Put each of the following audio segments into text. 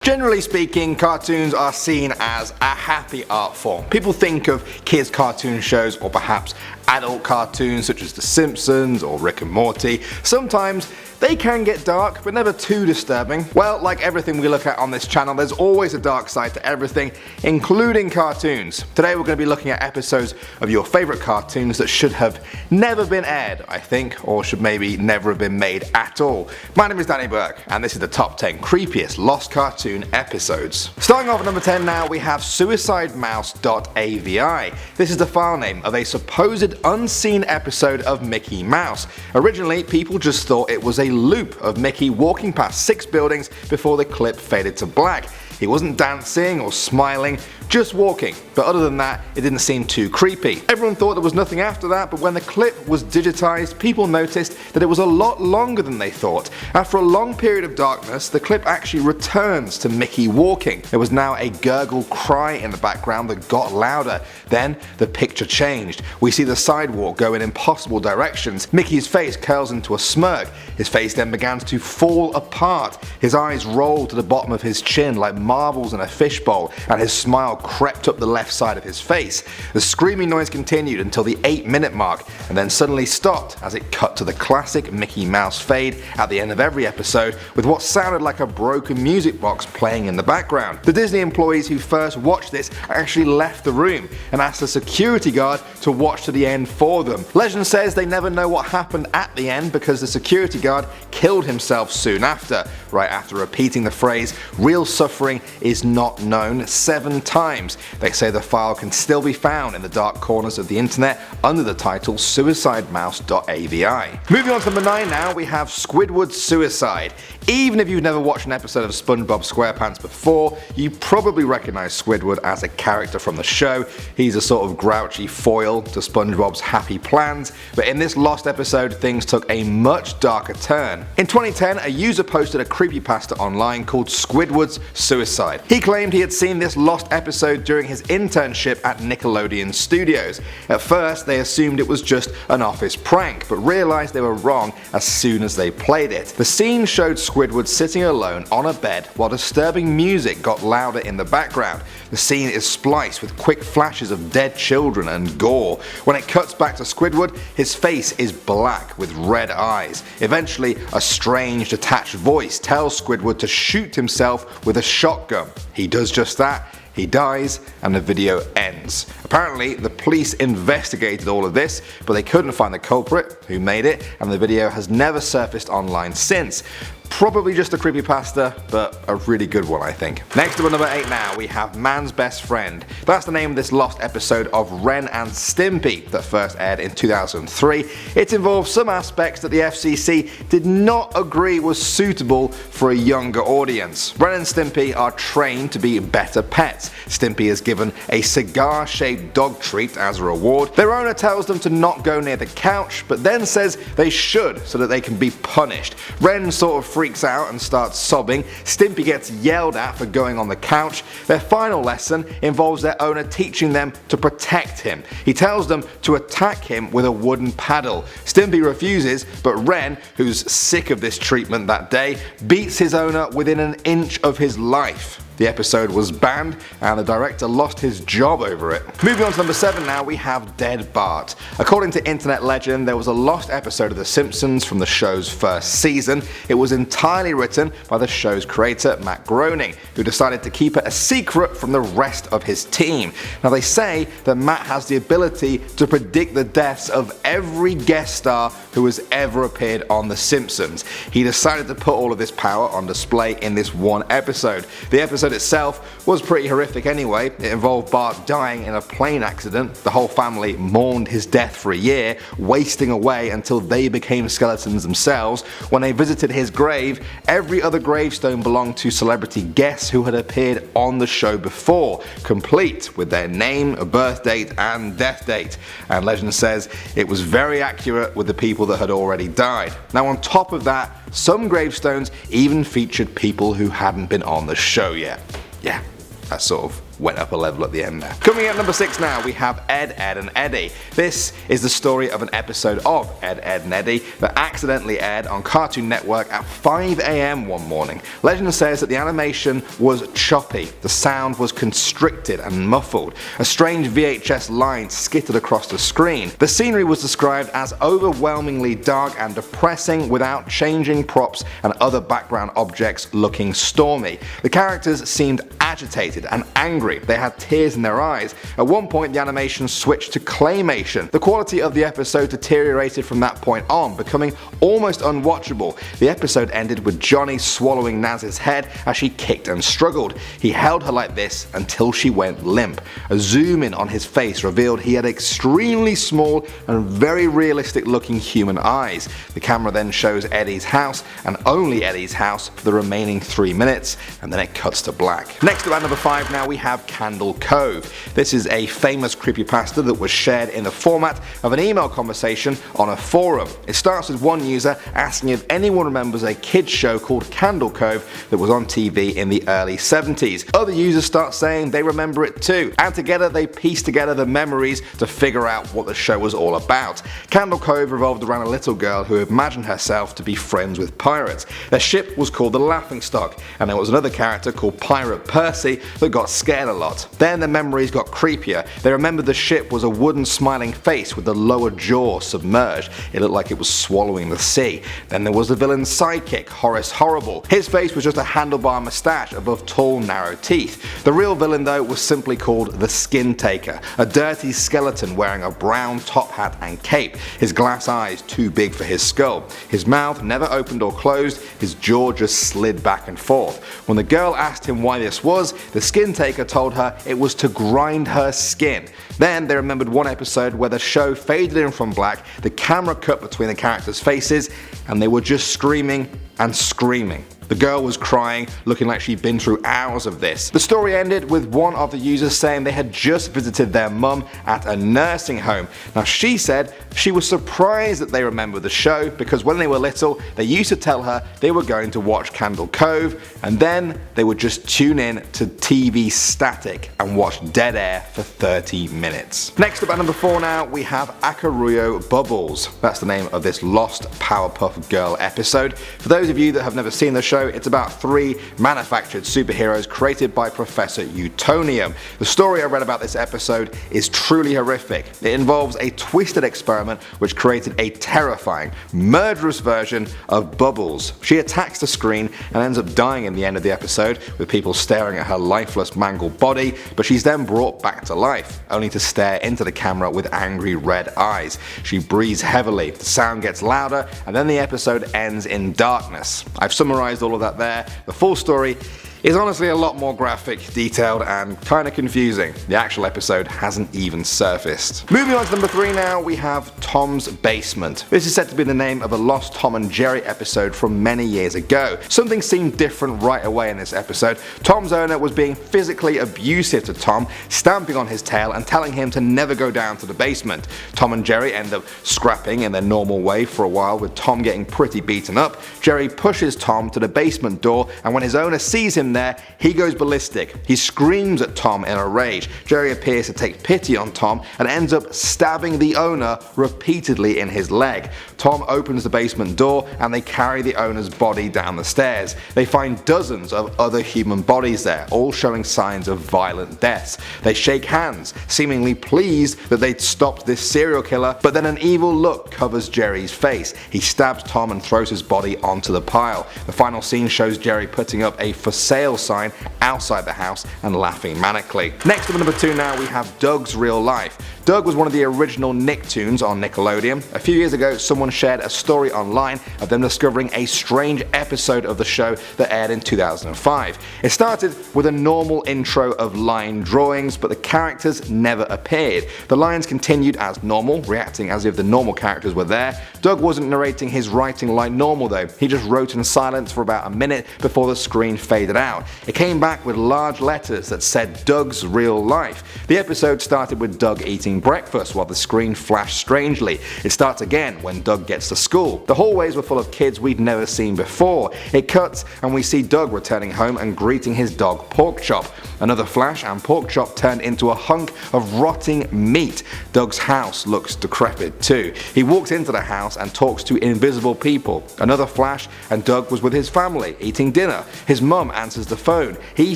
Generally speaking, cartoons are seen as a happy art form. People think of kids' cartoon shows or perhaps adult cartoons such as The Simpsons or Rick and Morty. Sometimes they can get dark, but never too disturbing. Well, like everything we look at on this channel, there's always a dark side to everything, including cartoons. Today we're going to be looking at episodes of your favourite cartoons that should have never been aired, I think, or should maybe never have been made at all. My name is Danny Burke, and this is the top 10 creepiest lost cartoon episodes. Starting off at number 10 now, we have SUICIDEMOUSE.AVI. This is the file name of a supposed unseen episode of Mickey Mouse. Originally, people just thought it was a loop of Mickey walking past 6 buildings before the clip faded to black. He wasn't dancing or smiling, just walking, but other than that, it didn't seem too creepy. Everyone thought there was nothing after that, but when the clip was digitized, people noticed that it was a lot longer than they thought. After a long period of darkness, the clip actually returns to Mickey walking. There was now a gurgle cry in the background that got louder. Then the picture changed. We see the sidewalk go in impossible directions. Mickey's face curls into a smirk. His face then began to fall apart. His eyes rolled to the bottom of his chin like marbles in a fishbowl, and his smile crept up the left side of his face. The screaming noise continued until the 8-minute mark, and then suddenly stopped as it cut to the classic Mickey Mouse fade at the end of every episode, with what sounded like a broken music box playing in the background. The Disney employees who first watched this actually left the room and asked the security guard to watch to the end for them. Legend says they never know what happened at the end because the security guard killed himself soon after, right after repeating the phrase "real suffering is not known" 7 times. They say the file can still be found in the dark corners of the internet under the title SUICIDEMOUSE.AVI. Moving on to number 9 now, we have Squidward's Suicide. Even if you've never watched an episode of SpongeBob SquarePants before, you probably recognize Squidward as a character from the show. He's a sort of grouchy foil to SpongeBob's happy plans, but in this lost episode things took a much darker turn. In 2010, a user posted a creepypasta online called Squidward's Suicide. He claimed he had seen this lost episode during his internship at Nickelodeon Studios. At first they assumed it was just an office prank, but realized they were wrong as soon as they played it. The scene showed Squidward sitting alone on a bed while disturbing music got louder in the background. The scene is spliced with quick flashes of dead children and gore. When it cuts back to Squidward, his face is black with red eyes. Eventually, a strange detached voice tells Squidward to shoot himself with a shotgun. He does just that. He dies and the video ends. Apparently the police investigated all of this, but they couldn't find the culprit who made it, and the video has never surfaced online since. Probably just a creepypasta, but a really good one I think. Next up at number 8 now, we have Man's Best Friend. That's the name of this lost episode of Ren and Stimpy that first aired in 2003. It involves some aspects that the FCC did not agree was suitable for a younger audience. Ren and Stimpy are trained to be better pets. Stimpy is given a cigar-shaped dog treat as a reward. Their owner tells them to not go near the couch, but then says they should so that they can be punished. Ren sort of freaks out and starts sobbing. Stimpy gets yelled at for going on the couch. Their final lesson involves their owner teaching them to protect him. He tells them to attack him with a wooden paddle. Stimpy refuses, but Ren, who's sick of this treatment that day, beats his owner within an inch of his life. The episode was banned and the director lost his job over it. Moving on to number 7 now, we have Dead BART. According to internet legend, there was a lost episode of The Simpsons from the show's first season. It was entirely written by the show's creator, Matt Groening, who decided to keep it a secret from the rest of his team. Now they say that Matt has the ability to predict the deaths of every guest star who has ever appeared on The Simpsons. He decided to put all of this power on display in this one episode. The episode itself was pretty horrific anyway. It involved Bart dying in a plane accident. The whole family mourned his death for a year, wasting away until they became skeletons themselves. When they visited his grave, every other gravestone belonged to celebrity guests who had appeared on the show before, complete with their name, birth date and death date. And legend says it was very accurate with the people that had already died. Now on top of that, some gravestones even featured people who hadn't been on the show yet. Yeah, I sort of went up a level at the end there. Coming in at number 6 now, we have Ed, Edd and Eddy. This is the story of an episode of Ed, Edd and Eddy that accidentally aired on Cartoon Network at 5 AM one morning. Legend says that the animation was choppy, the sound was constricted and muffled. A strange VHS line skittered across the screen. The scenery was described as overwhelmingly dark and depressing without changing props and other background objects looking stormy. The characters seemed agitated and angry. They had tears in their eyes. At one point the animation switched to claymation. The quality of the episode deteriorated from that point on, becoming almost unwatchable. The episode ended with Johnny swallowing Naz's head as she kicked and struggled. He held her like this until she went limp. A zoom in on his face revealed he had extremely small and very realistic looking human eyes. The camera then shows Eddie's house and only Eddie's house for the remaining 3 minutes, and then it cuts to black. Next up at number 5 now we have Candle Cove. This is a famous creepypasta that was shared in the format of an email conversation on a forum. It starts with one user asking if anyone remembers a kids show called Candle Cove that was on TV in the early 70s. Other users start saying they remember it too, and together they piece together the memories to figure out what the show was all about. Candle Cove revolved around a little girl who imagined herself to be friends with pirates. Their ship was called the Laughingstock, and there was another character called Pirate Percy that got scared a lot. Then their memories got creepier. They remembered the ship was a wooden smiling face with the lower jaw submerged. It looked like it was swallowing the sea. Then there was the villain's sidekick, Horace Horrible. His face was just a handlebar moustache above tall narrow teeth. The real villain though was simply called the Skin Taker, a dirty skeleton wearing a brown top hat and cape, his glass eyes too big for his skull. His mouth never opened or closed, his jaw just slid back and forth. When the girl asked him why this was, the Skin Taker told her it was to grind her skin. Then they remembered one episode where the show faded in from black, the camera cut between the characters' faces, and they were just screaming and screaming. The girl was crying, looking like she'd been through hours of this. The story ended with one of the users saying they had just visited their mum at a nursing home. Now she said she was surprised that they remembered the show because when they were little they used to tell her they were going to watch Candle Cove and then they would just tune in to TV static and watch dead air for 30 minutes. Next up at number 4 now we have AKURUYO Bubbles. That's the name of this Lost Powerpuff Girl episode. For those of you that have never seen the show, it's about 3 manufactured superheroes created by Professor Utonium. The story I read about this episode is truly horrific. It involves a twisted experiment which created a terrifying, murderous version of Bubbles. She attacks the screen and ends up dying in the end of the episode, with people staring at her lifeless, mangled body, but she's then brought back to life, only to stare into the camera with angry red eyes. She breathes heavily, the sound gets louder, and then the episode ends in darkness. I've summarized all of that there. The full story is honestly a lot more graphic, detailed and kinda confusing. The actual episode hasn't even surfaced. Moving on to number 3 now, we have Tom's Basement. This is said to be the name of a lost Tom and Jerry episode from many years ago. Something seemed different right away in this episode. Tom's owner was being physically abusive to Tom, stamping on his tail and telling him to never go down to the basement. Tom and Jerry end up scrapping in their normal way for a while, with Tom getting pretty beaten up. Jerry pushes Tom to the basement door, and when his owner sees him there, he goes ballistic. He screams at Tom in a rage. Jerry appears to take pity on Tom and ends up stabbing the owner repeatedly in his leg. Tom opens the basement door and they carry the owner's body down the stairs. They find dozens of other human bodies there, all showing signs of violent deaths. They shake hands, seemingly pleased that they'd stopped this serial killer, but then an evil look covers Jerry's face. He stabs Tom and throws his body onto the pile. The final scene shows Jerry putting up a for sale sign outside the house and laughing manically. Next up at number 2 now we have Doug's Real Life. Doug was one of the original Nicktoons on Nickelodeon. A few years ago someone shared a story online of them discovering a strange episode of the show that aired in 2005. It started with a normal intro of line drawings, but the characters never appeared. The lines continued as normal, reacting as if the normal characters were there. Doug wasn't narrating his writing like normal though. He just wrote in silence for about a minute before the screen faded out. out. It came back with large letters that said Doug's real life. The episode started with Doug eating breakfast while the screen flashed strangely. It starts again when Doug gets to school. The hallways were full of kids we'd never seen before. It cuts and we see Doug returning home and greeting his dog Porkchop. Another flash and Porkchop turned into a hunk of rotting meat. Doug's house looks decrepit too. He walks into the house and talks to invisible people. Another flash and Doug was with his family eating dinner. His mum answers the phone. He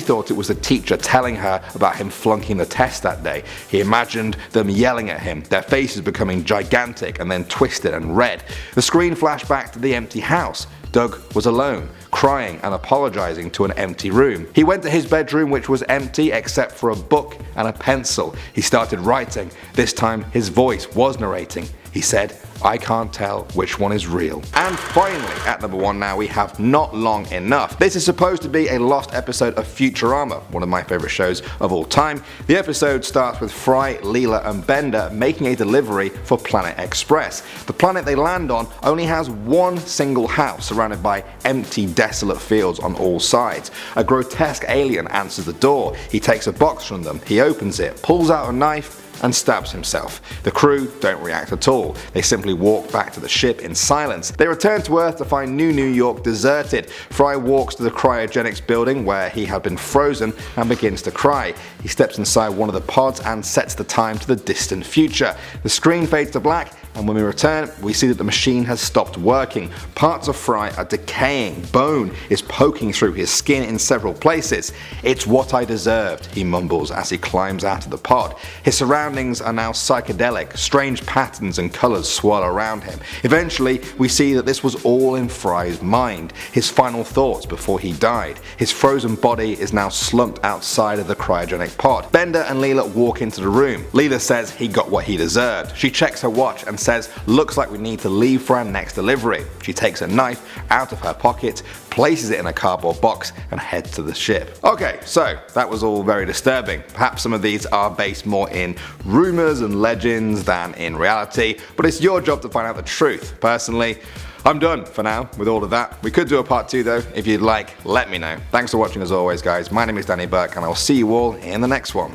thought it was the teacher telling her about him flunking the test that day. He imagined them yelling at him, their faces becoming gigantic and then twisted and red. The screen flashed back to the empty house. Doug was alone, crying and apologizing to an empty room. He went to his bedroom, which was empty except for a book and a pencil. He started writing. This time his voice was narrating. He said, "I can't tell which one is real." And finally, at number 1 now, we have Not Long Enough. This is supposed to be a lost episode of Futurama, one of my favorite shows of all time. The episode starts with Fry, Leela and Bender making a delivery for Planet Express. The planet they land on only has one single house surrounded by empty, desolate fields on all sides. A grotesque alien answers the door. He takes a box from them, he opens it, pulls out a knife and stabs himself. The crew don't react at all. They simply walk back to the ship in silence. They return to Earth to find New York deserted. Fry walks to the cryogenics building where he had been frozen and begins to cry. He steps inside one of the pods and sets the time to the distant future. The screen fades to black, and when we return, we see that the machine has stopped working. Parts of Fry are decaying. Bone is poking through his skin in several places. "It's what I deserved," he mumbles as he climbs out of the pod. His surroundings are now psychedelic. Strange patterns and colors swirl around him. Eventually, we see that this was all in Fry's mind. His final thoughts before he died. His frozen body is now slumped outside of the cryogenic pod. Bender and Leela walk into the room. Leela says he got what he deserved. She checks her watch and says, "Looks like we need to leave for our next delivery." She takes a knife out of her pocket, places it in a cardboard box and heads to the ship. Okay, so that was all very disturbing. Perhaps some of these are based more in rumors and legends than in reality, but it's your job to find out the truth. Personally, I'm done for now with all of that. We could do a part 2 though. If you'd like, let me know. Thanks for watching as always guys. My name is Danny Burke and I'll see you all in the next one.